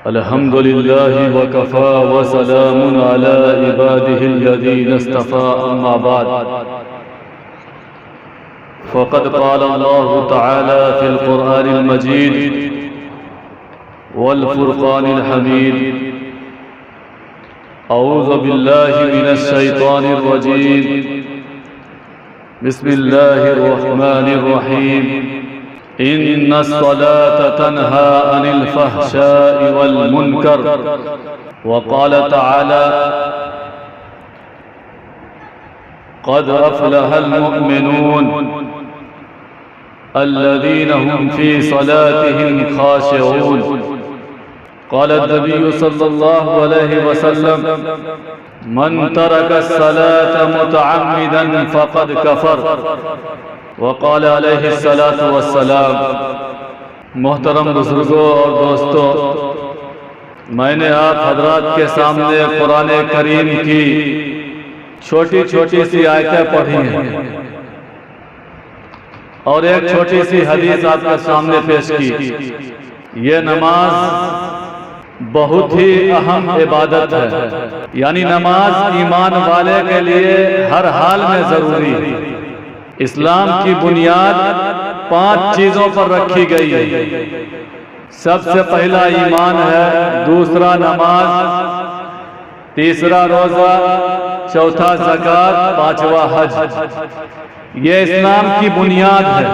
अल्हम्दुलिल्लाहि वकफ़ा वसलामुन अला इबादिहिल्लज़ीना इस्तफ़ा अम्मा बाद फ़क़द क़ाल अल्लाहु तआला फ़िल क़ुरआनिल मजीद वल फ़ुरक़ानिल हमीद अऊज़ु बिल्लाहि मिनश शैतानिर रजीम बिस्मिल्लाहिर रहमानिर रहीम इन्नस्सलाता तन्हा अनिल फ़हशाइ वल मुनकर वक़ाल तआला क़द अफ़लहल मुअमिनून अल्लज़ीना हुम फ़ी सलातिहिम ख़ाशिऊन क़ाल नबी सल्लल्लाहु अलैहि वसल्लम मन तरक अस्सलाता मुतअम्मिदन फ़क़द कफ़र वक़ाल अलैहिस्सलातु वस्सलाम। मोहतरम बुजुर्गों और दोस्तों, मैंने आप हजरात के सामने कुरान करीम की छोटी छोटी सी आयतें पढ़ी हैं और एक छोटी सी हदीस आपके सामने पेश की। ये नमाज बहुत ही अहम इबादत है, यानी नमाज ईमान वाले के लिए हर हाल में ज़रूरी है। इस्लाम की बुनियाद 5 चीज़ों पर रखी गई है। सबसे पहला ईमान है, दूसरा नमाज, तीसरा रोज़ा, चौथा ज़कात, पांचवा हज। ये इस्लाम की बुनियाद है।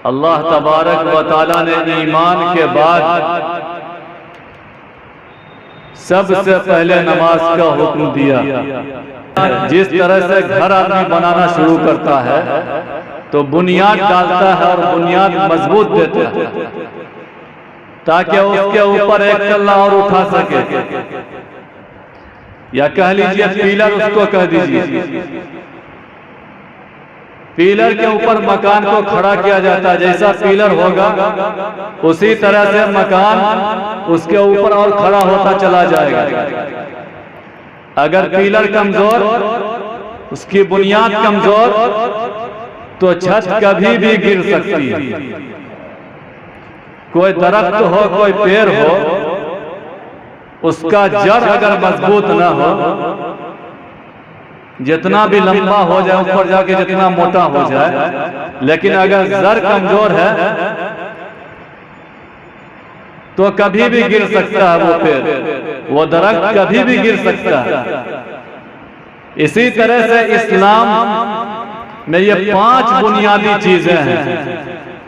अल्लाह तबारक व तआला ने ईमान के बाद सबसे पहले नमाज का हुक्म दिया। जिस तरह से घर आदमी बनाना शुरू करता है तो बुनियाद डालता है और बुनियाद मजबूत देता है ताकि उसके ऊपर एक तल्ला और उठा सके, या कह लीजिए पिलर उसको कह दीजिए। पिलर के ऊपर मकान को खड़ा किया जाता है। जैसा पिलर होगा उसी तरह से मकान उसके ऊपर और खड़ा होता चला जाएगा। अगर पिलर कमजोर, उसकी बुनियाद कमजोर, तो छत कभी भी गिर सकती है। कोई दरख्त हो, कोई पेड़ हो, उसका जड़ अगर मजबूत ना हो, जितना भी लंबा हो जाए, ऊपर जाके जितना मोटा हो जाए, लेकिन अगर जड़ कमजोर है तो कभी भी गिर सकता है वो पेड़, वो दरख्त कभी भी गिर सकता है। इसी तरह से इस्लाम में ये 5 बुनियादी चीजें हैं।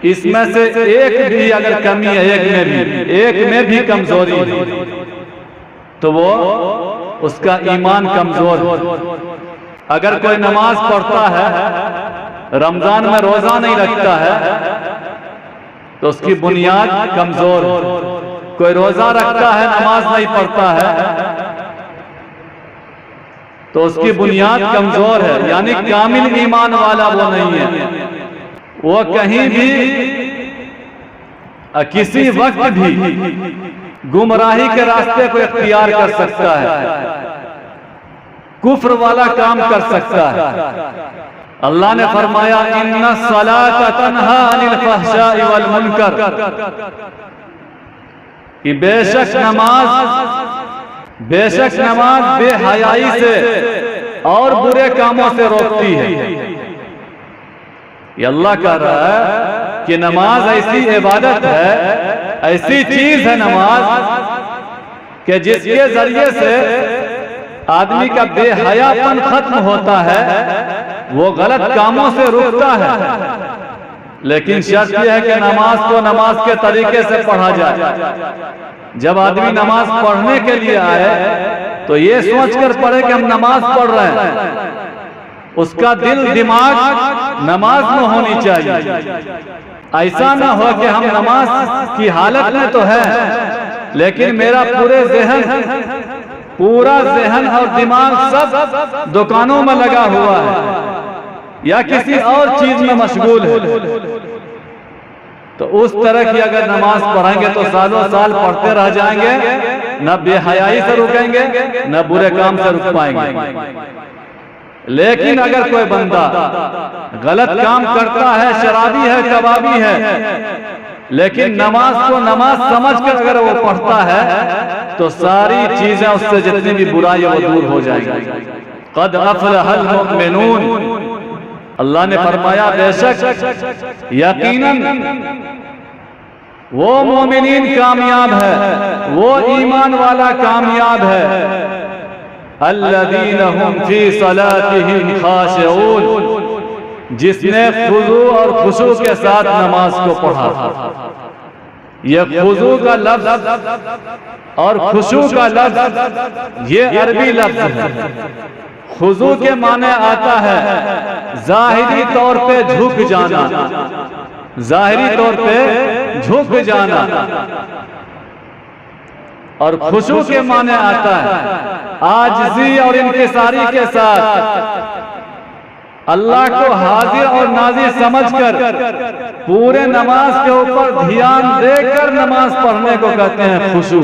इसमें से एक भी अगर कमी है, एक में भी कमजोरी है, तो वो उसका ईमान कमजोर है। अगर कोई नमाज पढ़ता है, रमजान में रोजा नहीं रखता है, तो उसकी बुनियाद कमजोर है। कोई रोजा रखता है, नमाज नहीं पढ़ता है, तो उसकी बुनियाद कमजोर है, यानी कामिल ईमान वाला वो नहीं है। वो कहीं भी किसी वक्त भी गुमराही के रास्ते को इख्तियार कर सकता है, कुफ्र वाला काम कर सकता है। अल्लाह ने फरमाया इन्नस्सलाता तन्हा अनिल फ़हशाइ वल मुनकर, कि बेशक नमाज बेहयाई से और बुरे कामों से रोकती है। ये अल्लाह कह रहा है कि नमाज ऐसी इबादत है, ऐसी चीज है नमाज, कि जिसके जरिए से आदमी का बेहयापन खत्म होता है, वो गलत कामों से रुकता है। लेकिन शर्त यह है कि नमाज को नमाज के तरीके से पढ़ा जाए। जब आदमी नमाज पढ़ने के लिए आए तो ये सोचकर पढ़े कि हम नमाज पढ़ रहे हैं, उसका दिल दिमाग नमाज में होनी चाहिए। ऐसा ना हो कि हम नमाज की हालत में तो है, लेकिन मेरा पूरा ज़हन और दिमाग सब दुकानों में लगा हुआ है या किसी और चीज में मशगूल है। तो उस तरह की अगर नमाज पढ़ेंगे तो सालों साल पढ़ते रह जाएंगे, न बेहयाई से रुकेंगे, न बुरे काम से रुक पाएंगे। लेकिन अगर कोई बंदा गलत काम करता है, शराबी है, कबाबी है, लेकिन नमाज को नमाज समझकर अगर वो पढ़ता है तो सारी चीजें उससे जितनी भी बुराई वो दूर हो जाएगी। क़द अफ़लहल मुमिनून, अल्लाह ने फरमाया बेशक यकीनन वो मोमिनीन कामयाब है, वो ईमान वाला कामयाब है। अल्लज़ीना हुम फी सलातिहिम खाशिऊन, जिसने खुजू और खुशू के साथ नमाज को पढ़ा। ये खुजू का लफ्ज और खुशू का लफ्ज ये अरबी लफ्ज है। खुजू के माने आता है जाहिरी तौर पे झुक जाना, जाहिरी तौर पे झुक जाना, और खुशू के माने आता है आजिज़ी और इनकिसारी के साथ अल्लाह को हाजिर और नाज़िर समझकर पूरे नमाज के ऊपर ध्यान देकर नमाज पढ़ने को कहते हैं खुशू।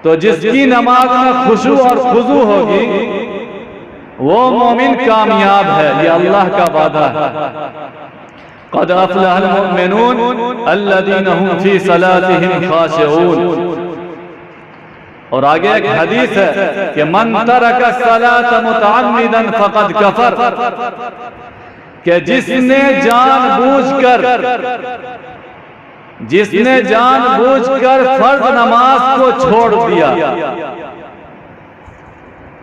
तो जिसकी नमाज में खुशू और खुजू होगी वो मोमिन कामयाब है, ये अल्लाह का वादा है। क़द अफ़लहल मुमिनून अल्लज़ीना हुम फी सलातिहिम खाशिऊन। और आगे एक हदीस है कि मन तरका सलात मुतअम्मिदन फ़क़द कफ़र, कि जिसने जानबूझकर फर्ज नमाज को छोड़ दिया,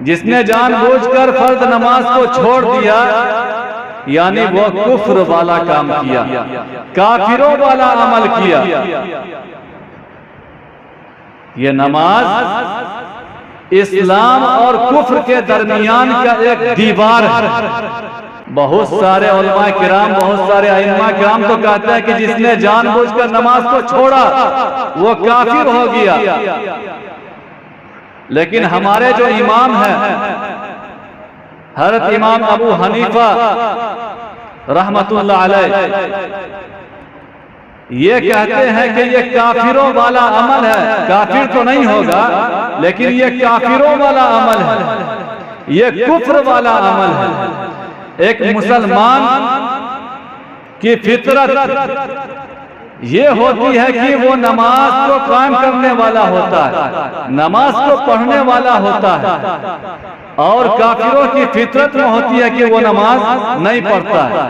जिसने जानबूझकर फर्ज नमाज को छोड़ दिया यानी वो कुफ्र वाला काम किया, काफिरों वाला अमल किया। ये नमाज इस्लाम और कुफ्र के दरमियान का एक दीवार है। बहुत सारे उलमा किराम, बहुत सारे अइम्मा किराम तो कहते हैं कि जिसने जानबूझकर नमाज को छोड़ा वो काफिर हो गया। लेकिन हमारे जो इमाम हैं हज़रत इमाम अबू हनीफा रहमतुल्लाह अलैह, ये कहते हैं कि ये काफिरों वाला अमल है। काफिर तो नहीं होगा लेकिन ये काफिरों वाला अमल है, ये कुफ्र वाला अमल है। एक मुसलमान की फितरत ये होती है कि वो नमाज को कायम करने वाला होता है, नमाज को पढ़ने वाला होता है, और काफिरों की फितरत में होती है कि वो नमाज नहीं पढ़ता है।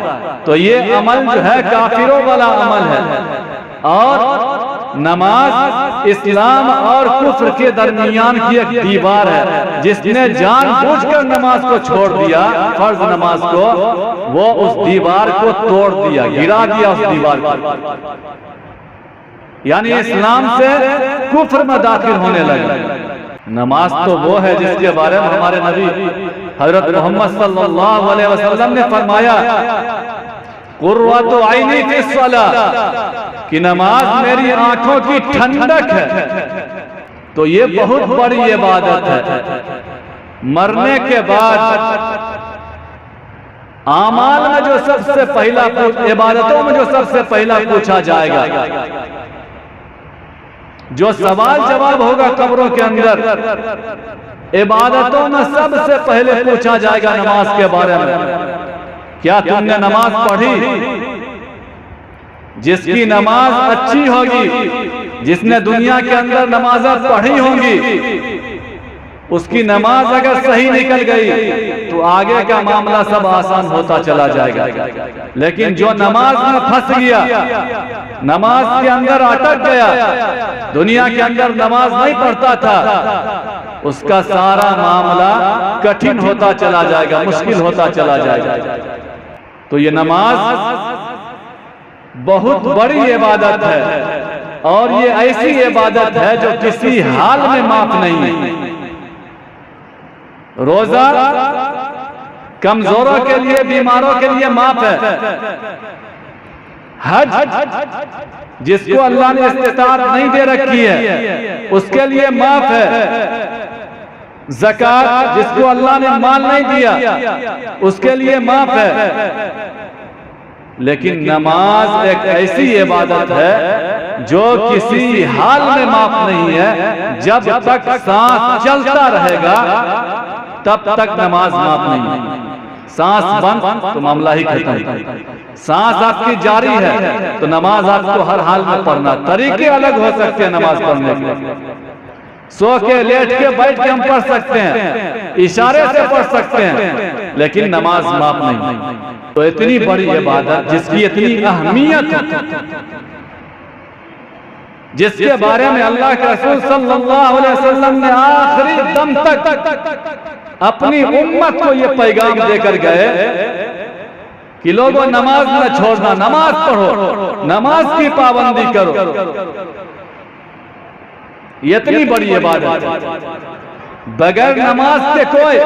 तो ये अमल जो है काफिरों वाला अमल है। और नमाज इस्लाम और कुफ्र के दरमियान की एक दीवार है। जिसने जानबूझकर नमाज को छोड़ दिया, फर्ज नमाज को, वो उस दीवार को तोड़ दिया, गिरा दिया उस दीवार को, यानी इस्लाम से कुफ्र में दाखिल होने लगा। नमाज तो वो है जिसके बारे में हमारे नबी हजरत मोहम्मद सल्लल्लाहु अलैहि वसल्लम ने फरमाया कुर्रतु ऐनी फी सलाह, कि नमाज मेरी आंखों की ठंडक है। तो ये बहुत बड़ी इबादत है। मरने के बाद आमाल में जो सबसे पहला, इबादतों में जो सबसे पहला पूछा जाएगा, जो सवाल जवाब होगा कब्रों के अंदर, इबादतों में सबसे पहले पूछा जाएगा नमाज के बारे में। क्या तुमने नमाज पढ़ी? जिसकी नमाज अच्छी होगी, जिसने दुनिया के अंदर नमाज़ें पढ़ी होंगी, उसकी नमाज अगर सही निकल गई तो आगे का मामला सब आसान होता चला जाएगा। लेकिन जो नमाज में फंस गया, नमाज के अंदर अटक गया, दुनिया के अंदर नमाज नहीं पढ़ता था, उसका सारा मामला कठिन होता चला जाएगा, मुश्किल होता चला जाएगा। तो ये नमाज बहुत बड़ी इबादत है, और ये ऐसी इबादत है जो किसी हाल में माफ नहीं है। रोजा कमजोरों के लिए, बीमारों के लिए माफ है। हज जिसको अल्लाह ने इस्तिताअत नहीं दे रखी है उसके लिए माफ है। ज़कात जिसको अल्लाह ने माल नहीं दिया उसके लिए माफ है। लेकिन नमाज एक ऐसी इबादत है जो किसी हाल में माफ नहीं है। जब तक सांस चलता रहेगा तब तक नमाज माफ नहीं है। सांस बंद तो मामला ही खत्म। सांस आपकी जारी है तो नमाज आपको हर हाल में पढ़ना। तरीके अलग हो सकते हैं नमाज पढ़ने के, सो के लेट के बैठ के हम पढ़ सकते हैं, इशारे से पढ़ सकते हैं, लेकिन नमाज माफ नहीं। तो इतनी बड़ी इबादत जिसकी इतनी अहमियत है, जिसके बारे में अल्लाह के रसूल सल्लल्लाहु अलैहि वसल्लम ने आखिरी दम तक अपनी उम्मत को ये पैगाम देकर गए कि लोगों नमाज न छोड़ना, नमाज पढ़ो, नमाज की पाबंदी करो। ये इतनी बड़ी इबादत है, बगैर नमाज के कोई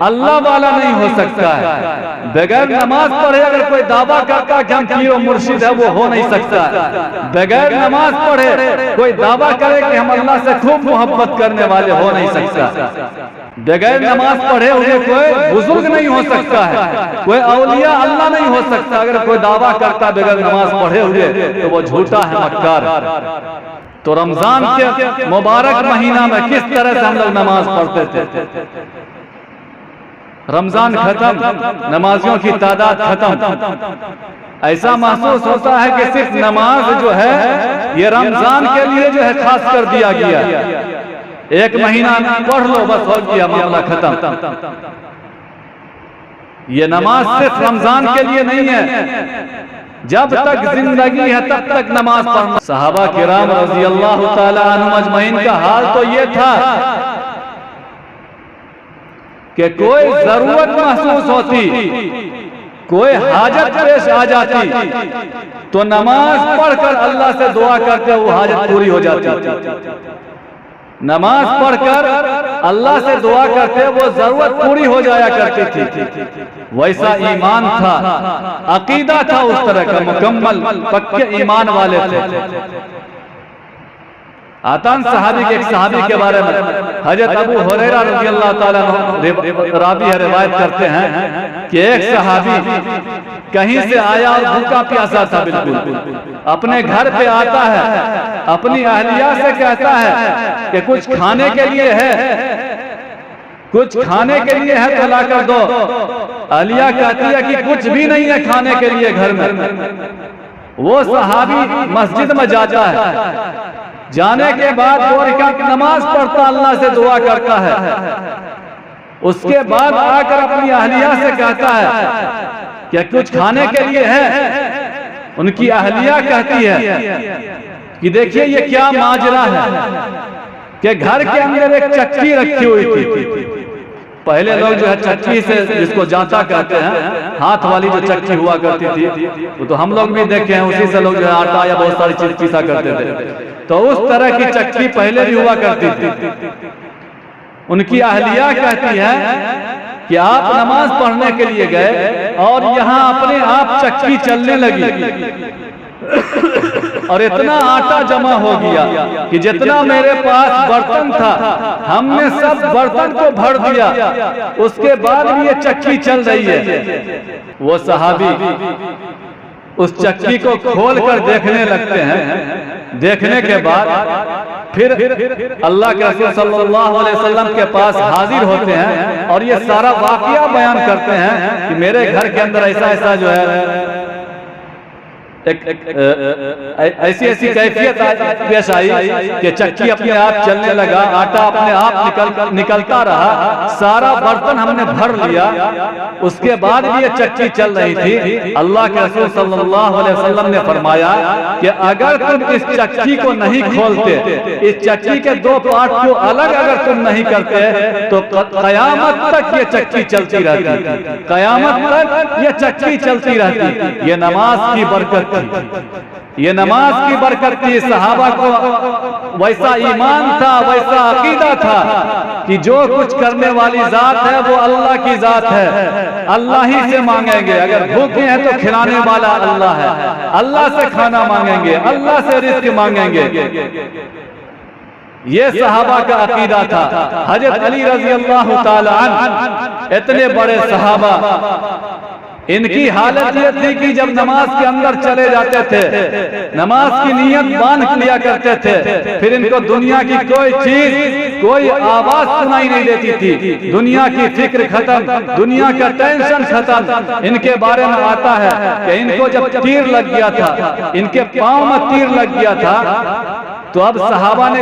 अल्लाह वाला नहीं हो सकता है। बगैर नमाज पढ़े अगर कोई दावा करता है कि हम पीर मुर्शिद है, वो हो नहीं सकता है। बगैर नमाज पढ़े कोई दावा करे कि हम अल्लाह से खूब मोहब्बत करने वाले, हो नहीं सकता। बगैर नमाज पढ़े हुए कोई बुजुर्ग नहीं हो सकता है, कोई औलिया अल्लाह नहीं हो सकता। अगर कोई दावा करता बगैर नमाज पढ़े हुए तो वो झूठा है, मक्कार। तो रमजान के मुबारक महीना में किस तरह से हम लोग नमाज पढ़ते थे। रमजान खत्म, नमाजियों की तादाद खत्म, ऐसा महसूस होता है कि सिर्फ नमाज जो है ये रमजान के लिए जो है खास कर दिया गया। एक महीना पढ़ लो बस हो गया, मामला खत्म। ये नमाज सिर्फ रमजान के लिए नहीं है, जब तक जिंदगी है तब तक नमाज पढ़ना। सहाबा किराम रज़ी अल्लाह ताला अन्हुम अजमईन का हाल तो ये था कि कोई जरूरत महसूस होती, कोई हाजत पेश आ जाती तो नमाज पढ़कर अल्लाह से दुआ करते वो हाजत पूरी हो जाती। नमाज पढ़कर अल्लाह से दुआ करते वो जरूरत पूरी हो जाया करती थी। वैसा ईमान था, अकीदा था उस तरह का, मुकम्मल पक्के ईमान वाले थे। आतान सहाबी के एक सहाबी के बारे में हजरत अबू हुरैरा रज़ी अल्लाह ताला रावी है, रिवायत करते हैं कि एक सहाबी कहीं से आया और भूखा प्यासा था, बिल्कुल अपने घर पे आता है, अपनी अहलिया से कहता है कि कुछ खाने के लिए है, कुछ खाने के लिए है तो ला कर दो। अहलिया कहती है कि कुछ भी नहीं है खाने के लिए घर में। वो सहाबी मस्जिद में जाता है, जाने के बाद 2 रकात नमाज पढ़ता, अल्लाह से दुआ करता है। उसके बाद आकर अपनी अहलिया से कहता है कि कुछ खाने के लिए है। उनकी अहलिया कहती है कि देखिए ये क्या माजरा है कि घर के अंदर एक चक्की रखी हुई थी। पहले लोग जो है चक्की से, जिसको जांचा कहते हैं, हाथ वाली जो चक्की हुआ करती थी, वो तो हम लोग भी देखे हैं, उसी से लोग जो है आटा या बहुत सारी चीज पीसा करते थे। तो उस तरह की चक्की पहले भी हुआ करती थी। उनकी अहलिया कहती है कि आप नमाज पढ़ने के लिए गए और यहाँ अपने आप चक्की चलने लगी और इतना आटा जमा हो गया कि जितना मेरे पास बर्तन था हमने सब बर्तन को भर दिया, उसके बाद भी ये चक्की चल रही है। वो सहाबी उस चक्की को खोलकर देखने लगते हैं। देखने के बाद फिर अल्लाह के रसूल सल्लल्लाहु अलैहि वसल्लम के पास हाजिर होते हैं और ये सारा वाकया बयान करते हैं कि मेरे घर के अंदर ऐसा ऐसा जो है ऐसी ऐसी कैफियत पेश आई कि चक्की अपने आप चलने लगा, आटा अपने आप निकलता रहा, सारा बर्तन हमने भर लिया, उसके बाद भी ये चक्की चल रही थी। अल्लाह के रसूल सल्लल्लाहु अलैहि वसल्लम ने फरमाया कि अगर तुम इस चक्की को नहीं खोलते, इस चक्की के 2 पार्ट को अलग अगर तुम नहीं करते तो कयामत तक ये चक्की चलती रहती, कयामत तक ये चक्की चलती रहती। ये नमाज की बरकत, ये नमाज की बरकत थी। सहाबा को वैसा ईमान था, वैसा अकीदा था कि जो कुछ करने वाली जात है वो अल्लाह की जात है, अल्लाह ही से मांगेंगे। अगर भूखे हैं तो खिलाने वाला अल्लाह है, अल्लाह से खाना मांगेंगे, अल्लाह से रिज़्क मांगेंगे। ये सहाबा का अकीदा था। हजरत अली रज़ी अल्लाह ताला अन्हु इतने बड़े सहाबा इनकी हालत ये थी कि जब नमाज के अंदर चले जाते थे, नमाज की नीयत बांध लिया करते थे, फिर इनको दुनिया की कोई चीज, कोई आवाज सुनाई नहीं देती थी। दुनिया की फिक्र खत्म, दुनिया का टेंशन खत्म। इनके बारे में आता है कि इनको जब तीर लग गया था, इनके पांव में तीर लग गया था, तो अब सहाबा ने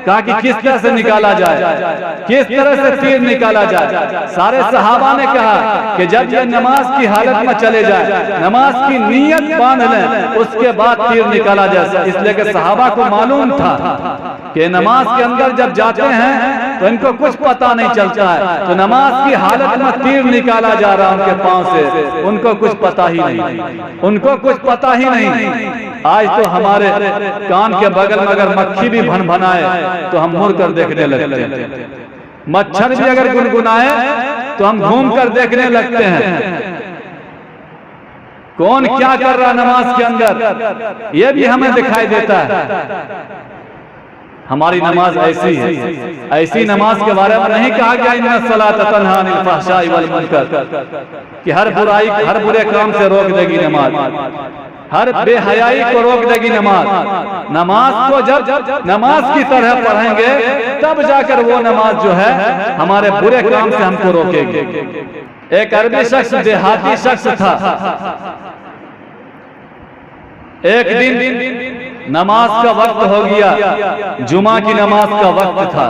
कहा कि किस तरह से निकाला जाए, किस तरह से तीर निकाला जाए। सारे सहाबा ने कहा कि जब ये नमाज की हालत में चले जाए, नमाज की नीयत बांध लें, उसके बाद तीर निकाला जाए। इसलिए कि सहाबा को मालूम था कि नमाज के अंदर जब जाते हैं तो इनको कुछ पता नहीं चलता है, तो नमाज की हालत में तीर निकाला जा रहा उनके पांव से, उनको कुछ पता ही नहीं, उनको कुछ पता ही नहीं। आज तो हमारे कान के बगल में अगर मक्खी भी भनभनाए तो हम मुड़ कर देखने लगते हैं, मच्छर भी अगर गुनगुनाए तो हम घूम कर देखने लगते हैं। कौन क्या कर रहा नमाज के अंदर, यह भी हमें दिखाई देता है। हमारी नमाज ऐसी है, ऐसी नमाज के बारे में नहीं कहा गया इन्ना सलात तन्हा अनिल फहशाई वल मुनकर, कि हर बुराई, हर बुरे काम से रोक देगी नमाज, हर बेहयाई को रोक देगी नमाज। नमाज को जब नमाज की तरह पढ़ेंगे तब जाकर वो नमाज जो है हमारे बुरे काम से हमको रोकेगी। एक अरबी शख्स, देहाती शख्स था, एक दिन नमाज का वक्त हो गया, जुमा की नमाज का वक्त था,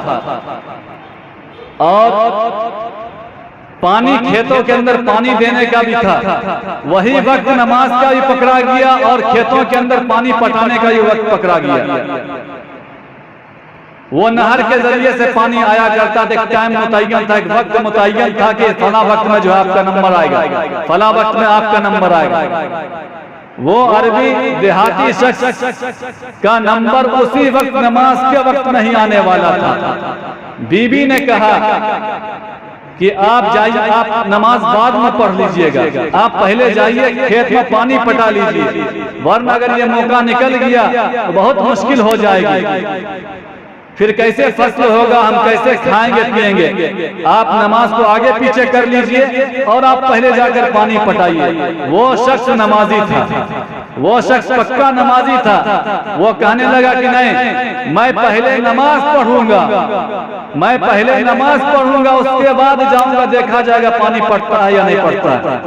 और पानी खेतों के अंदर पानी देने का भी था। वही वक्त नमाज का भी पकड़ा गया और खेतों के अंदर पानी पटाने का भी वक्त पकड़ा गया। वो नहर के जरिए से पानी आया करता था, एक टाइम मुतय्यन था, एक वक्त मुतय्यन था कि फला वक्त में जो है आपका नंबर आएगा, फला वक्त में आपका नंबर आएगा। वो अरबी देहाती शख्स का नंबर उसी वक्त नमाज के वक्त नहीं आने वाला था। बीबी ने कहा कि आप जाइए, आप नमाज बाद में पढ़ लीजिएगा, आप पहले जाइए खेत में पानी पटा लीजिए, वरना अगर ये मौका निकल गया तो बहुत मुश्किल हो जाएगी, फिर कैसे फसल होगा, हम कैसे खाएंगे पिएंगे। आप नमाज को आगे पीछे कर लीजिए और आप पहले जाकर पानी पटाइए। वो शख्स नमाजी था, वो शख्स पक्का नमाजी था। वो कहने लगा कि नहीं, मैं पहले नमाज पढ़ूंगा, मैं पहले नमाज पढ़ूंगा, उसके बाद जाऊंगा, देखा जाएगा पानी पड़ता है या नहीं पड़ता है,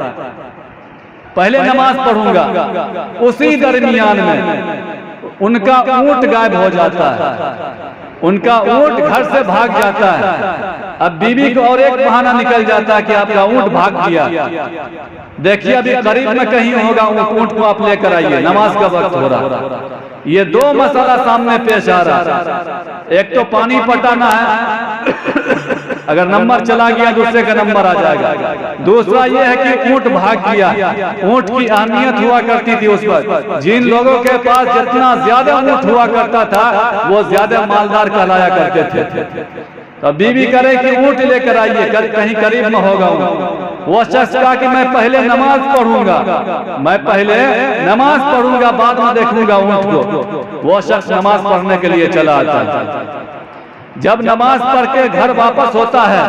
पहले नमाज पढ़ूंगा। उसी दरमियान में उनका ऊंट गायब हो जाता है, उनका ऊंट घर से भाग जाता है। अब बीबी को और एक बहाना निकल जाता है कि आपका ऊंट भाग गया, देखिए अभी करीब में कहीं होगा, ऊंट को आप लेकर आइए, नमाज का वक्त हो रहा। ये दो मसला सामने पेश आ रहा, एक तो पानी पटाना है, अगर नंबर चला गया दूसरे का नंबर आ जाएगा। दूसरा ये है कि ऊंट भाग गया। ऊंट की अहमियत हुआ करती थी उस पर, जिन लोगों के पास जितना ज्यादा ऊंट हुआ करता था वो ज्यादा मालदार कहलाया करते थे। तो बीबी करे कि ऊंट लेकर आइए, कहीं करीब में होगा। वो शख्स कहा कि मैं पहले नमाज पढ़ूंगा, मैं पहले नमाज पढ़ूंगा, बाद में देखूंगा ऊंट को। वो शख्स नमाज पढ़ने के लिए चला आता है। जब नमाज पढ़ के घर वापस होता है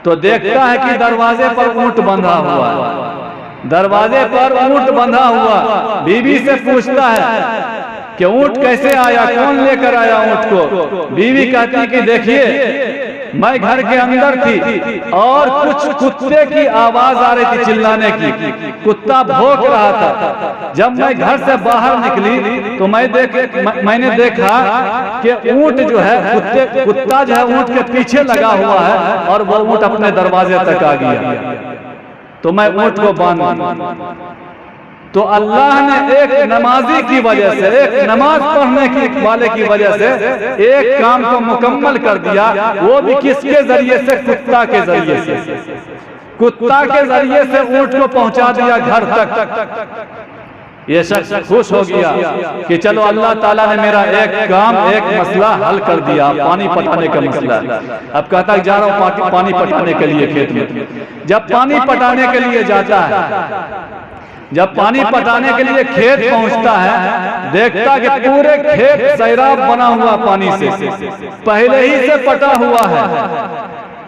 तो देखता है कि दरवाजे पर ऊंट बंधा हुआ है, दरवाजे पर ऊंट बंधा हुआ। बीबी से पूछता है कि ऊंट कैसे आया, कौन लेकर आया ऊंट को। बीवी कहती कि देखिए मैं घर के अंदर थी और कुछ कुत्ते की आवाज आ रही थी, चिल्लाने की, कुत्ता भौंक रहा था। जब मैं घर से बाहर निकली तो मैंने देखा कि ऊंट जो है, कुत्ता जो है ऊंट के पीछे लगा हुआ है और वो ऊंट अपने दरवाजे तक आ गया, तो मैं ऊंट को बांध। तो अल्लाह ने एक नमाजी की वजह से, एक नमाज पढ़ने की वाले की वजह से एक काम को मुकम्मल कर दिया। वो भी किसके जरिए से? कुत्ता के जरिए से। कुत्ता के जरिए से ऊंट को पहुंचा दिया घर तक। ये शख्स खुश हो गया कि चलो अल्लाह ताला ने मेरा एक काम, एक मसला हल कर दिया, पानी पटाने का मसला। अब कहता है जा रहा हूँ पानी पटाने के लिए खेत में। जब पानी पटाने के लिए जाता है, जब पानी पटाने के लिए खेत पहुंचता है, देखता कि पूरे खेत सैराब बना हुआ पानी से, पहले ही से पटा हुआ है,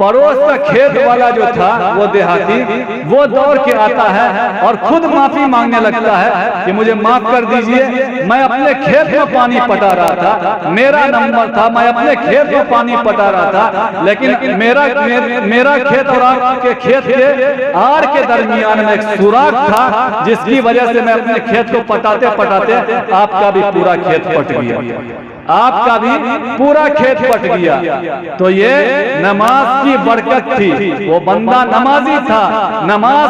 पड़ोस का खेत वाला जो था वो देहाती, वो दौड़ के आता है और खुद माफी मांगने लगता है कि मुझे माफ कर दीजिए, मैं अपने खेत में पानी पटा रहा था, मेरा नंबर था, मैं अपने खेत में पानी पटा रहा था, लेकिन मेरा खेत और आपके खेत के आड़ के दरमियान में एक सुराख था, जिसकी वजह से मैं अपने खेत को पटाते पटाते आपका भी पूरा खेत पट गया, आपका भी पूरा खेत पट गया। तो ये नमाज की बरकत थी। वो बंदा नमाजी था, नमाज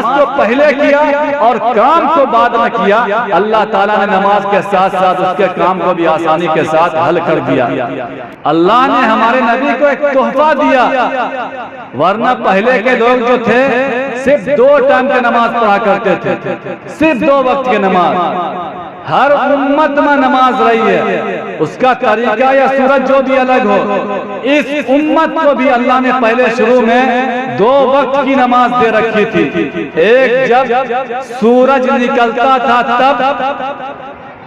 को पहले किया और काम को बाद में किया। अल्लाह ताला ने नमाज के साथ साथ उसके काम को भी आसानी के साथ हल कर दिया। अल्लाह ने हमारे नबी को एक तोहफा दिया, वरना पहले के लोग जो थे सिर्फ 2 टाइम की नमाज पढ़ा करते थे, सिर्फ 2 वक्त की नमाज। हर उम्मत में नमाज रही है, उसका तरीका या सूरत जो भी अलग हो, इस उम्मत को भी अल्लाह ने पहले शुरू में 2 वक्त की नमाज दे रखी थी। एक जब सूरज निकलता था तब,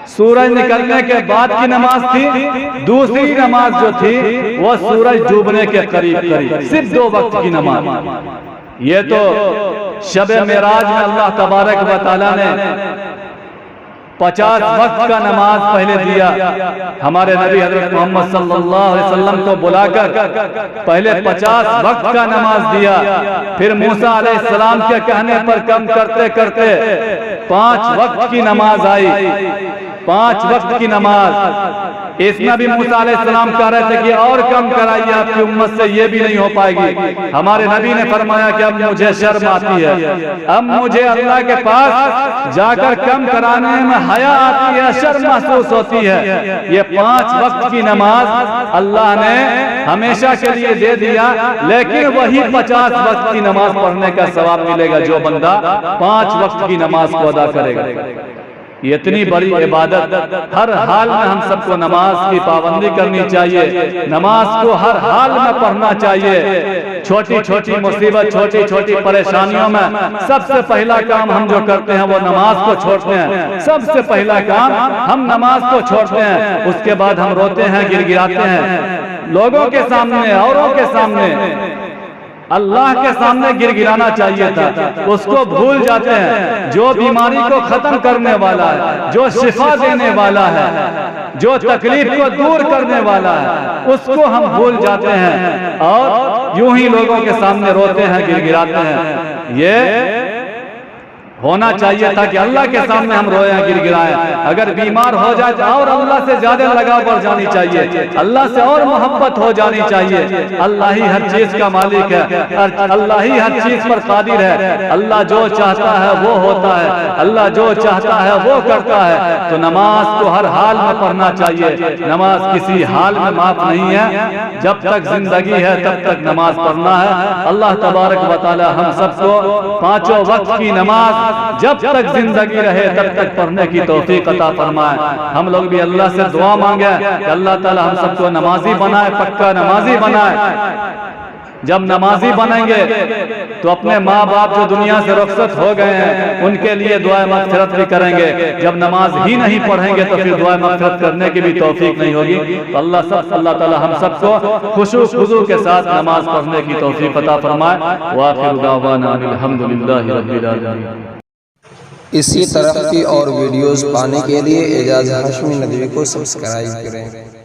सूरज निकलने के बाद की नमाज थी। दूसरी नमाज जो थी वो सूरज डूबने के करीब, सिर्फ 2 वक्त की नमाज। ये तो शब मेराज में अल्लाह तबारक व तआला ने 50 वक्त का नमाज पहले दिया। हमारे नबी हजरत मोहम्मद सल्लल्लाहु अलैहि वसल्लम को बुलाकर पहले 50 वक्त का नमाज दिया। फिर मूसा अलैहिस्सलाम के कहने पर कम करते करते 5 वक्त की नमाज आई, 5 वक्त की नमाज। इसमें भी मूसा अलैहिस्सलाम कह रहे थे कि और कम कराइए, आपकी उम्मत से ये भी नहीं हो पाएगी। हमारे नबी ने फरमाया कि अब मुझे शर्म आती है, अब मुझे अल्लाह के पास जाकर कम कराने में हया आती है, शर्म महसूस होती है। ये 5 वक्त की नमाज अल्लाह ने हमेशा के लिए दे दिया, लेकिन वही 50 वक्त की नमाज पढ़ने का सवाब मिलेगा जो बंदा 5 वक्त की नमाज को अदा करेगा। ये इतनी बड़ी इबादत, हर हाल में हम सबको नमाज की पाबंदी करनी चाहिए, नमाज को हर हाल में पढ़ना चाहिए। छोटी छोटी मुसीबत, छोटी छोटी परेशानियों में सबसे पहला काम हम जो करते हैं वो नमाज को छोड़ते हैं। सबसे पहला काम हम नमाज को छोड़ते हैं, उसके बाद हम रोते हैं, गिड़गिड़ाते हैं लोगों के सामने, औरों के सामने। अल्लाह के सामने गिड़गिड़ाना चाहिए था, उसको भूल जाते हैं। जो बीमारी को खत्म करने वाला है, जो शिफा देने वाला है, जो तकलीफ को दूर करने वाला है, उसको हम भूल जाते हैं और यूं ही लोगों के सामने रोते हैं, गिड़गिड़ाते हैं। ये होना चाहिए था कि अल्लाह के सामने हम रोए, गिड़गिड़ाएं। अगर बीमार हो जाए तो और अल्लाह से ज्यादा लगाव बढ़ जानी चाहिए, अल्लाह से और मोहब्बत हो जानी चाहिए। अल्लाह ही हर चीज का मालिक है, अल्लाह ही हर चीज पर कादिर है। अल्लाह जो चाहता है वो होता है, अल्लाह जो चाहता है वो करता है। तो नमाज को हर हाल में पढ़ना चाहिए। नमाज किसी हाल में माफ नहीं है, जब तक जिंदगी है तब तक नमाज पढ़ना है। अल्लाह तबारक व तआला हम सबको 5 वक्त की नमाज जब तक जिंदगी रहे तब तक पढ़ने की तौफीक अता फरमाए। हम लोग भी अल्लाह से दुआ मांगे कि अल्लाह ताला हम सबको नमाजी बनाए, पक्का नमाजी बनाए। जब नमाजी बनेंगे तो अपने माँ बाप जो दुनिया से रुखसत हो गए हैं उनके लिए दुआ मग़फ़िरत भी करेंगे। जब नमाज ही नहीं पढ़ेंगे तो फिर दुआ मग़फ़िरत करने की भी तौफीक नहीं होगी। तो अल्लाह ताला हम सबको खुशू खुजू के साथ नमाज पढ़ने की तौफीक अता फरमाए। व आखिरु दावाना अल्हम्दुलिल्लाहि रब्बिल आलमीन। इसी तरह की और वीडियोस पाने के लिए एजाज हाशमी नदवी को सब्सक्राइब करें।